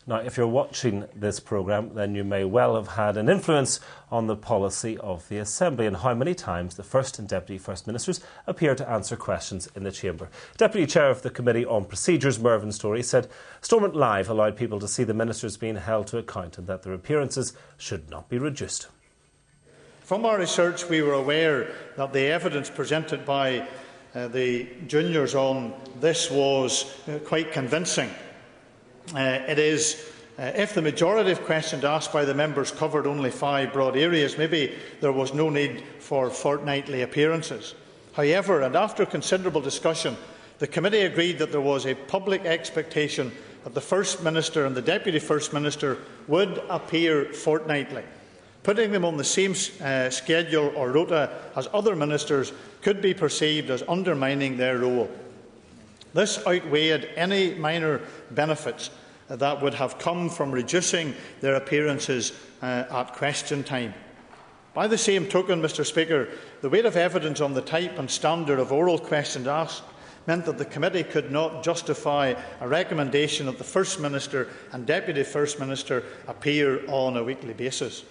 Now, if you're watching this programme, then you may well have had an influence on the policy of the Assembly and how many times the First and Deputy First Ministers appear to answer questions in the Chamber. Deputy Chair of the Committee on Procedures, Mervyn, Storey, said Stormont Live allowed people to see the Ministers being held to account and that their appearances should not be reduced. From our research, we were aware that the evidence presented by the juniors on this was quite convincing. It is, if the majority of questions asked by the members covered only 5 broad areas, maybe there was no need for fortnightly appearances. However, and after considerable discussion, the committee agreed that there was a public expectation that the First Minister and the Deputy First Minister would appear fortnightly. Putting them on the same schedule or rota as other ministers could be perceived as undermining their role. This outweighed any minor benefits that would have come from reducing their appearances at question time. By the same token, Mr Speaker, the weight of evidence on the type and standard of oral questions asked meant that the committee could not justify a recommendation that the First Minister and Deputy First Minister appear on a weekly basis.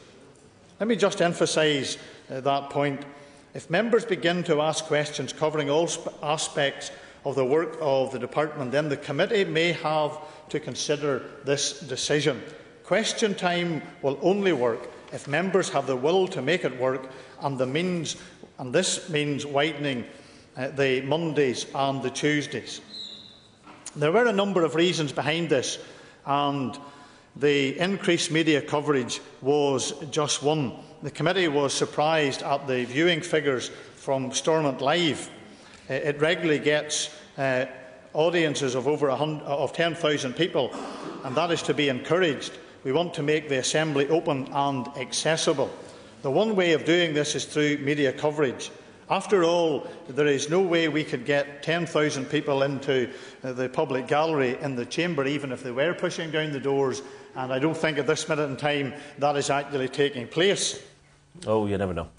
Let me just emphasise that point. If members begin to ask questions covering all aspects of the work of the department, then the committee may have to consider this decision. Question time will only work if members have the will to make it work, and this means widening the Mondays and the Tuesdays. There were a number of reasons behind this, and the increased media coverage was just one. The committee was surprised at the viewing figures from Stormont Live. It regularly gets audiences of over 10,000 people, and that is to be encouraged. We want to make the Assembly open and accessible. The one way of doing this is through media coverage. After all, there is no way we could get 10,000 people into the public gallery in the Chamber, even if they were pushing down the doors, and I don't think at this minute in time that is actually taking place. Oh, you never know.